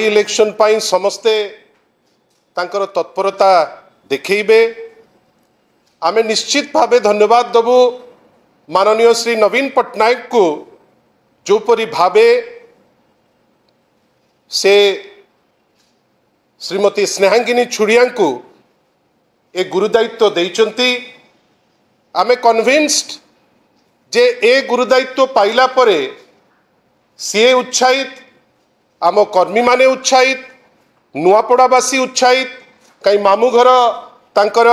By election पाई समस्ते तांकर तत्परता देखैबे। आमे निश्चित भावे धन्यवाद देबू माननीय श्री नवीन पट्टनायक को जोपरी भावे से श्रीमती स्नेहांगिनी छुड़िया को ए गुरुदायित्व देइचंती। आमे कन्विन्स्ड जे ए गुरुदायित्व पाइला परे सी उत्साहित, आम कर्मी माने उत्साहित, नुआपड़ावासी उत्साहित। कहीं मामू घर तांकर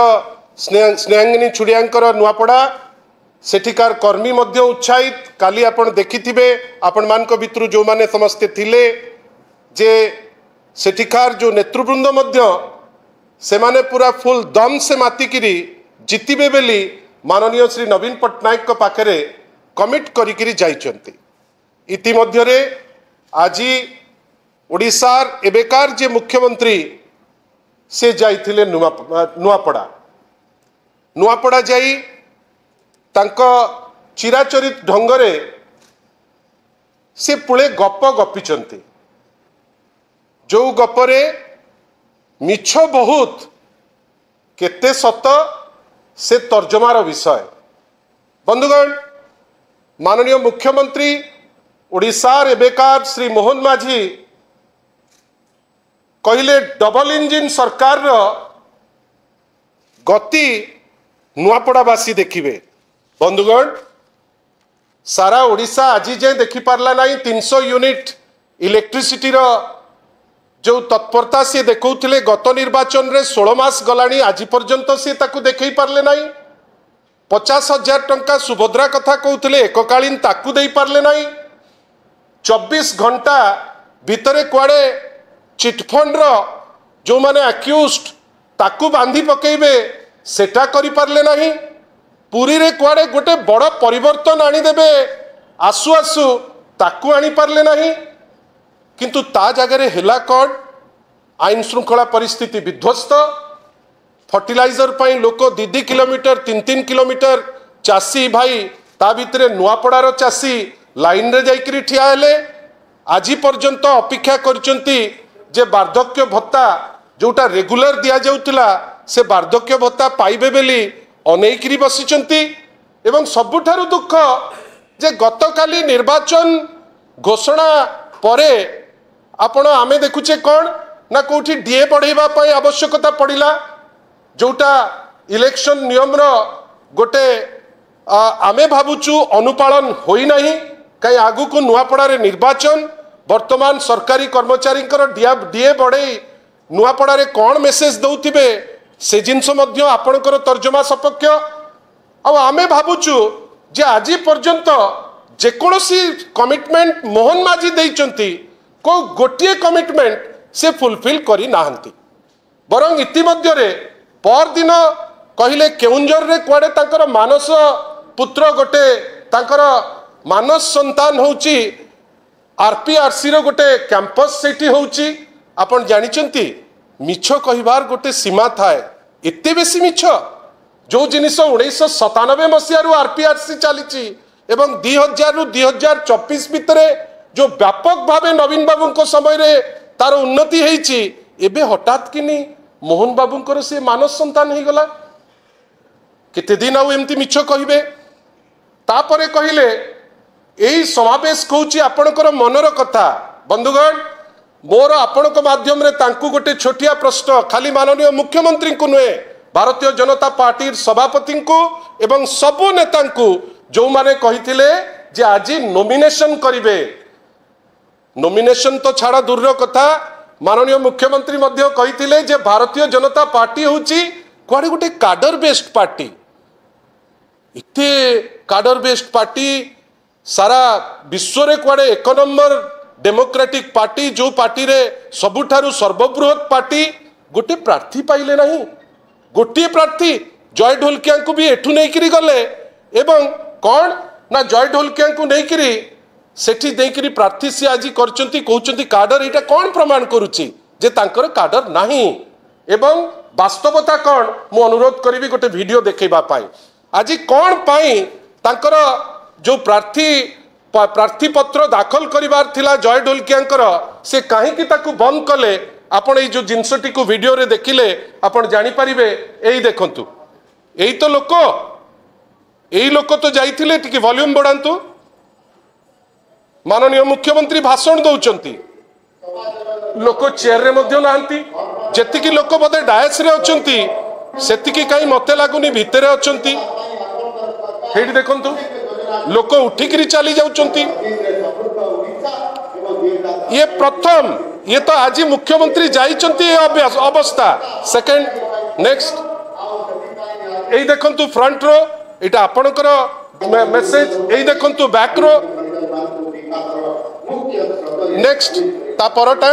स्नेहांगिनी छुड़ियांकर नुआपड़ा सेठिकार कर्मी मध्य उत्साहित। काली आपण देखिथिबे, आपण मान को भितरु जो माने समस्ते थिले जे सेठिकार जो नेतृवृंद मध्य से माने पूरा फुल दम से मातिकिरी जितिबे बेली माननीय श्री नवीन पट्टनायक को पाखरे कमिट करिकिरी जाइचंती। इतिमध्यरे आजी ओडिशार एबेकार जे मुख्यमंत्री से जाइथिले नुआपड़ा। नुआपड़ा जाई तांको चिराचरित ढंगरे से पुळे गप गपिचंती, जो गपरे मिछ बहुत केते सत से तर्जमार विषय। बंधुगण, माननीय मुख्यमंत्री ओडिशार एबेकार श्री मोहन माझी कहले डबल इंजिन सरकार रो गति नुआपड़ावासी देखिबे। बंधुगण, सारा ओडिशा आज जाए देखी पारला नहीं 300 यूनिट इलेक्ट्रिसिटी रो जो तत्परता सी देखौथिले गत निर्वाचन रे 16 मास गलानी आज पर्यंत सी ताकू देखै पारले नहीं। 50,000 टंका सुभद्रा कथा कहउथिले एककालीन ताकू देई पारले नहीं। 24 घंटा भितरे कुआडे चिटफंड रो जो माने अक्यूज्ड ताकू बांधी पकेइबे सेटा करि पारले नहीं। पुरी रे कुआडे गोटे बड़ परिवर्तन आनी देबे आसु आसु ताकू आनी पारले नहीं। किंतु ता जगह हेला कौन, आईन श्रृंखला परिस्थिति विध्वस्त। फर्टिलाइजर पाई लोक 2-2 किलोमीटर 3-3 किलोमीटर चाषी भाई ता भितरे नुआपड़ार चाषी लाइन रे जाइकरी ठिया हेले। आज पर्यंत अपेक्षा करचंती जे वार्धक्य भत्ता जोटा रेगुलर दिया जाउतिला से वार्धक्य भत्ता पाइबे बेली अनेकरी बसिचंती। एवं सबुठारु दुख जे गतकाली निर्वाचन घोषणा परे आपण आमे देखुचे कौन ना कोठी डीए बढ़ेबा पाई आवश्यकता पड़िला, जोटा इलेक्शन नियम रो गोटे आमे भाबुचु अनुपालन होई नहीं। कई आगु को नुआपड़ा रे निर्वाचन, वर्तमान सरकारी कर्मचारी डीए बढ़े नुआपड़ा रे कौन मेसेज दउथिबे से जिनस मध्य आपणकर तर्जमा सपक्ष। अब आमे भाबुचु जे आज पर्यंत जेकोसी कमिटमेंट मोहन माझी देइचंती को गोटे कमिटमेंट से फुलफिल करी नाहंती। बरं इतिमध्यरे पर दिन कहले केउंझर रे कुआडे तांकर मानस पुत्र गोटे तांकर मानस संतान होउची आरपीआरसी रो गोटे कैंपस सेठी होउची। आपण जानिचंती मिछ कहिबार गोटे सीमा थाए, एते बेसी मिछ जो जिनिस 1997 मसीह आरपीआरसी चली एवं 2000 रु 2024 भितरे जो व्यापक भावे नवीन बाबू को समय रे तार उन्नति होईची, एबे हठात किनी मोहन बाबू से मानस संतान हो गला। केते दिन आउ एमती मिछ कहिबे। तापरे कहिले एई समावेश कहूची आपणकर मनर कथा। बंधुगण, मोर आपणक माध्यम रे तांकु गोटे छोटिया प्रश्न, खाली माननीय मुख्यमंत्री को नुहे, भारतीय जनता पार्टी सभापति को एवं सबु नेता को जो माने कहिथिले जे आज नॉमिनेशन करिवे। नॉमिनेशन तो छाड़ा दूर कथा, माननीय मुख्यमंत्री मध्य कहिथिले जे भारतीय जनता पार्टी होची कुआडे गोटे काडर बेस्ड पार्टी। इते काडर बेस्ड पार्टी सारा विश्व रे कुआडे 1 नंबर डेमोक्रेटिक पार्टी, जो पार्टी रे सबुठारु सर्वबृहत पार्टी गोटे प्रार्थी पाइले नहीं। गोटे प्रार्थी जय ढोलकिया को भी एठू नहीं करी गले एवं कौन ना जय ढोलकिया को नहीं करी सेठी देकरी प्रार्थी से आज करचंती कहउचंती काडर। एटा कौन प्रमाण करूची जे तांकर काडर नाही एवं वास्तवता कौन। मु अनुरोध करी गोटे वीडियो देखैबा पाई आज कौन पाई तांकर जो प्रार्थी प्रार्थी पत्र दाखल करिवार थिला जय ढोलकियांकर से कहीं ताकू बंद कले आपण ये जो जिनसटी को वीडियो रे देखिले आपण जानी परिबे। एई देखंतु एई तो लोक तो जाइथिले टिके वॉल्यूम बढ़ांतु। माननीय मुख्यमंत्री भाषण दौचंती लोक चेयर रे मध्य नांती जेतिकी लोक बोधे डायस रे अछंती सेतिकी काई मते लागुनी भितरे अछंती। हेडी देखंतु लोक उठिकरी चली जाउचंती। ये प्रथम ये तो आज मुख्यमंत्री जाइचंती अवस्था। सेकंड नेक्स्ट एई देखंतु फ्रंट रो एटा आपनकर मेसेज एई देखंतु बैक रो नेक्स्ट ता परटा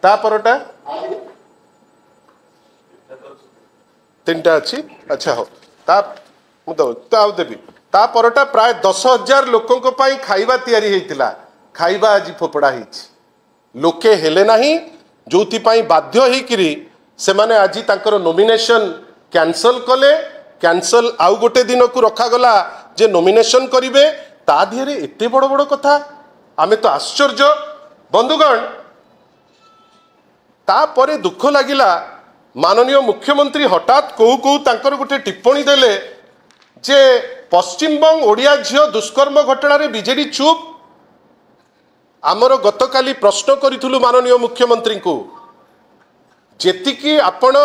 ता परटा तीनटा अच्छी अच्छा हो देवी ता परटा प्राय 10,000 लोकों को पाई खाइबा तैयारी हेतिला। खाइबा आज फोपड़ा हेछि लोके हेले नाही जोथि पाई बाध्य हेकिरी से माने आज तांकर नॉमिनेशन कैंसल कले। कैंसल आउ गोटे दिन को रखा गला जे नॉमिनेशन करिवे ता दिहरे एते बड़ बड़ कथा आमे तो आश्चर्य। बंधुगण ता परे दुख लागिला माननीय मुख्यमंत्री हठात कहू तांकर गोटे टिप्पणी देले जे पश्चिमबंग ओडिया झियो दुष्कर्म घटना रे बीजेडी चुप। आमर गतकाली प्रश्न करिथुलु माननीय मुख्यमंत्री को जेतिकी आपण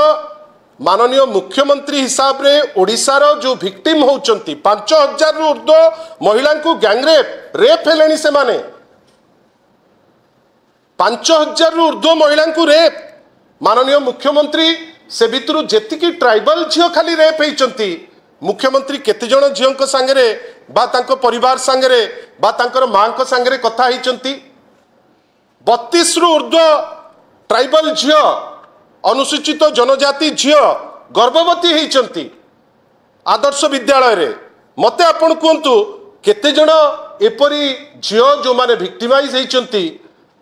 माननीय मुख्यमंत्री हिसाब रे ओडिशार जो विक्टिम होउचंती 5,000 रु ऊर्ध्व महिला को गैंगरेप रेप हेलेनी से माने 5,000 रु ऊर्ध्व महिला को रेप। माननीय मुख्यमंत्री से भितरु जेतिकी ट्राइबल झियो खाली रेप हेइचंती मुख्यमंत्री केते जण झियों सांगरे बा तांको परिवार सांगरे बा तांकर मां को सांगरे कथा हेइचंती। 32 रु ऊर्ध्व ट्राइबल झियो अनुसूचित जनजाति झियो गर्भवती हेइचंती आदर्श विद्यालय रे। मते आपण कहंतु केते जण एपरी झियो जो माने विक्टिमाइज हेइचंती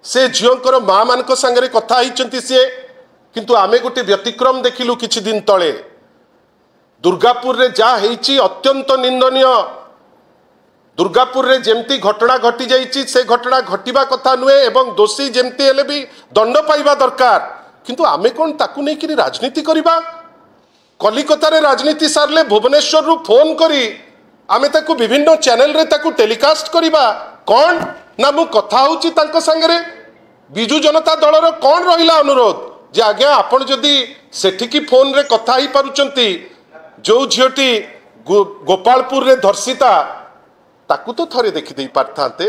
से झियोंकर मां मान को सांगरे कथा हेइचंती से। किंतु आमे गोटे व्यतिक्रम देखिलु किछि दिन तळे दुर्गापुर रे जा हेइची अत्यंत निंदनीय। दुर्गापुर रे जेमती घटना घटी जाइची से घटना घटिबा कथा नुए एवं दोषी जेमती हेले भी दंड पाइबा दरकार। किंतु आमे कोन ताकू नै कि राजनीति करिबा। कलिकता रे राजनीति सारले भुवनेश्वर रु फोन करी आमे ताकू विभिन्न चैनल रे ताकू टेलीकास्ट करिबा कोन ना मु कथा होची तांको संगरे बिजू जनता दल रो कोन रहिला अनुरोध जे आज्ञा आपण जदी सेठिकी फोन रे कथा ही पारुचंती जो झियोटी गोपालपुर रे धर्षिता ताकू तो थरे देखि देई पारथांते।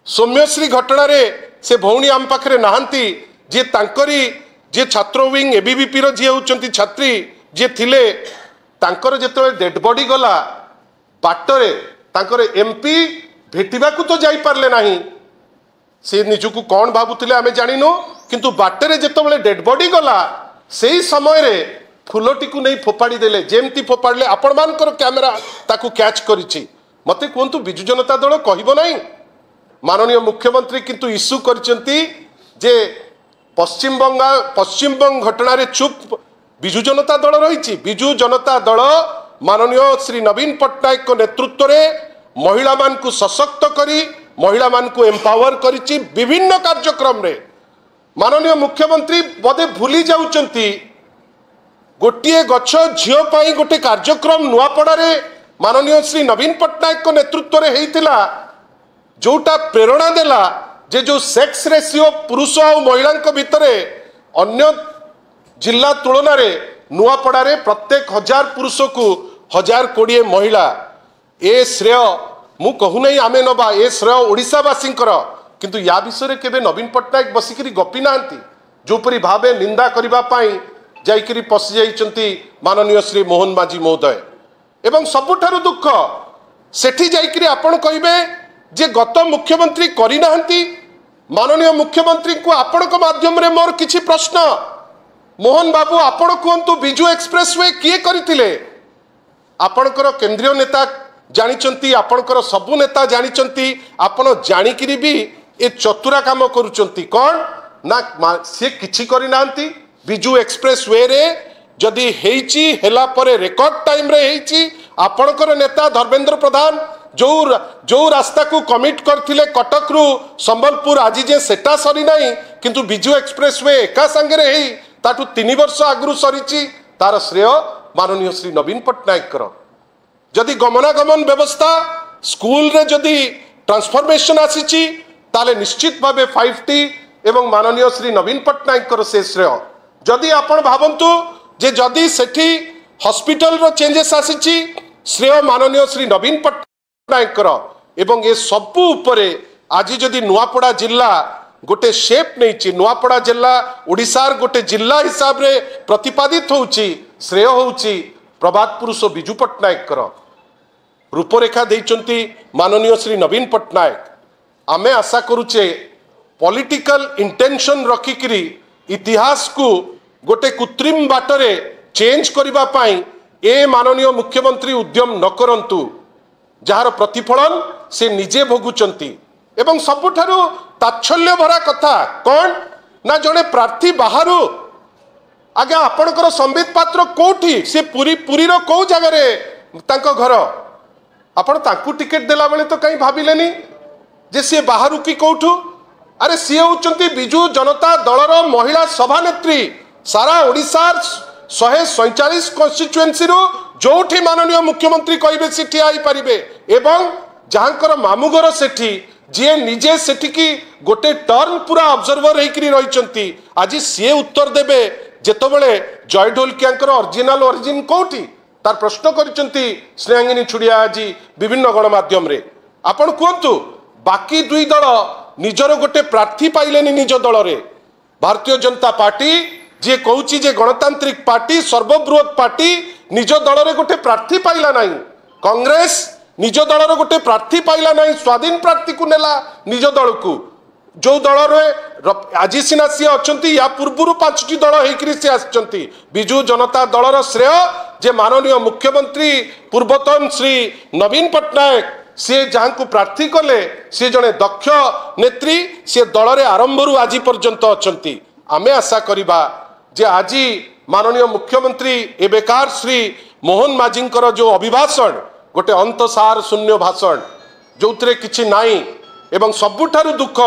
सौम्यश्री घटना रे से भौणी आम पाखरे नाहंती जे तांकरी जे छात्र विंग एबीवीपी रो जे होचंती छात्री जे थिले तांकर जेतले डेड बॉडी गला बाटरे तांकर एमपी भेटिबा को तो जाई पारले नाही से निजुकू कौन भाबुथिले आमे जानिनो। किंतु बाटरे जेतबेले डेड बॉडी गला सेही समय रे फुलटी को नहीं फोपाड़ी देले जेमती फोपाड़ले आपण मानकर कैमेरा ताकू कैच करिछि। मते कोंतु बिजु जनता दल कहिबो नाही माननीय मुख्यमंत्री किंतु इश्यू करचंती जे पश्चिमबंग घटना रे चुप बिजु जनता दल रही। बिजु जनता दल माननीय श्री नवीन पट्टनायक को नेतृत्व में महिला मान को सशक्त करी महिला मान को एम्पावर करिछि विभिन्न कार्यक्रम रे। माननीय मुख्यमंत्री बोधे भूली जाउचंती गोटे गछ झियो पाई गोटे कार्यक्रम नुआपड़ा रे माननीय श्री नवीन पट्टनायक को नेतृत्व रे हेइतिला जोटा प्रेरणा देला जे जो सेक्स रेशियो पुरुष और महिला भितरे अन्य जिला तुलन में नुआपड़ा रे प्रत्येक 1000 पुरुष को 1020 महिला ए श्रेय मु कहू नहीं आमे नबा ए श्रेय ओडिशावासी किंतु या विषय केबे नवीन पट्टनायक बसिकी गपी नांती जोपरी भावे निंदा करिबा पाई जाइकरी पसि जाइचंती माननीय श्री मोहन माझी महोदय। एवं सबुठारु दुख सेठी जाइकरी आपण कहिबे जे गत मुख्यमंत्री करि नाहंती। माननीय मुख्यमंत्री को आपण माध्यम रे मोर किछि प्रश्न मोहन बाबू आपण कहतु बिजू एक्सप्रेस वे किए करथिले आपणकर केंद्रीय नेता जानिचंती आपणकर सबु नेता जानिचंती आपण जानिकिरी भी ए चतुरा काम करूचंती कौन ना से किछि करि नांती बिजू एक्सप्रेस वे रे जदि हेइची हेला परे रेकॉर्ड टाइम रे हेइची आपणकर नेता धर्मेंद्र प्रधान जो रास्ता को कमिट करथिले कटक रु संबलपुर आज जे सेटा सरी नाही किंतु बिजू एक्सप्रेस वे एका संगे हेई ताटू 3 वर्ष आगु सरीची तार श्रेय माननीय श्री नवीन पट्टनायक कर जदि गमनागमन व्यवस्था स्कूल रे जदि ट्रांसफॉर्मेशन आसीची ताले निश्चित भावे 5T एवं माननीय श्री नवीन पट्टनायक कर से श्रेय जदि आपण भावंतु जे जदि सेठी हॉस्पिटल रो चेंजेस आसीची श्रेय माननीय श्री नवीन पट्टनायक कर एवं ये सबु उपरे आज जदि नुआपड़ा जिला गोटे शेप नहीं नुआपड़ा जिला ओडिशार गोटे जिला हिसाब रे प्रतिपादित होउची श्रेय होउची प्रभात पुरुष बिजू पट्टनायक कर रूपरेखा देइचंती माननीय श्री नवीन पट्टनायक आमे आशा करूचे पॉलिटिकल इंटेंशन रखिकरी इतिहास को गोटे कृत्रिम बाटरे चेंज करबा पाई ए माननीय मुख्यमंत्री उद्यम न करंतु जार प्रतिफलन से निजे भोगुचंती एवं सबुठारु ताच्छल्य भरा कथा कौन ना जड़े प्रार्थी बाहरु आज्ञा आपणकर संबित पात्र कोठी से पुरी रो को जगह रे तांको घर आपण तांकु टिकेट देला बेले तो कहीं भाबिलेनी जे सी बाहरु की कोठु अरे सी होचंती बिजू जनता दलर महिला सभानेत्री सारा ओडिशार 147 कन्स्टिट्युएंसी रो जोठी माननीय मुख्यमंत्री कहिबे से ठिया पारिबे एवं जहाँकर मामुगर सेठी जी निजे सेठी की गोटे टर्न पूरा ऑब्जर्वर होकरी रही आज सी उत्तर देबे जेतबेले जय ढोलकियांकर ओरिजिनल ओरिजिन कोठी तार प्रश्न करिसेंती स्नेहांगिनी छुड़िया आज विभिन्न गणमाध्यम रे आपण कहतु बाकी दुई दल निजर गोटे प्रार्थी पाइलेनी निज दल रे भारतीय जनता पार्टी जी कहूची जे गणतांत्रिक पार्टी सर्वबृहत पार्टी निज दल रे गोटे प्रार्थी पाइला नहीं कांग्रेस निज दल रे गोटे प्रार्थी पाइला नहीं स्वाधीन प्रार्थी को नेला निज दल को जो दल रे आज सिना सी अछंती या पूर्वरु 5टी दल हेकरी से आछंती बिजू जनता दलर श्रेय जे माननीय मुख्यमंत्री पूर्वतन श्री नवीन पट्टनायक सी जहाँ को प्रार्थी कले सी जड़े दक्ष नेत्री सी दल रे आरंभरू आज पर्यंत अछंती आमे आशा करिबा जे आज माननीय मुख्यमंत्री एबेकार श्री मोहन माझींकर जो अभिभाषण गोटे अंतसार शून्य भाषण जो किछि नाई एवं सबुठारु दुख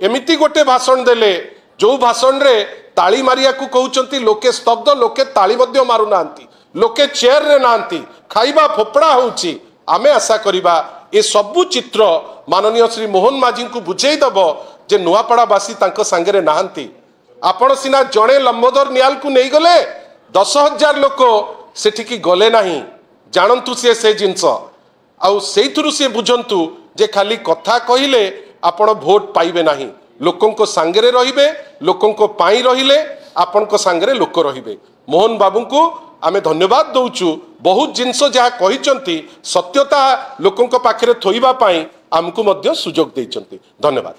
एमिति गोटे भाषण देले जो भाषण रे ताली मारिया को कहउचंती लोके स्तब्ध लोके ताली मध्य मारु नांती लोके चेयर रे नांती खाइबा फोपड़ा होउची आमे आशा करिबा ए सबु चित्र माननीय श्री मोहन माझी को बुझेई दबो जे नुआपड़ावासी तांको संगे नाहांती आपण सिना जड़े लंबोदर नियाल को नहीं गले 10,000 लोक सेठिकी गले नहीं जानतु से जिनस आउ सेइथुरु से बुझंतु जे खाली कथा कहिले आपण भोट पाइबे नहीं लोकंको सांगरे रहिबे लोकंको पाई रहिले आपणको सांगरे लोक रहिबे मोहन बाबू को आमे धन्यवाद दउचु बहुत जिनस जहाँ कहिचंती सत्यता लोकंको पाखरे थोइबा पाई आमको मध्य सुजोग देइचंती धन्यवाद।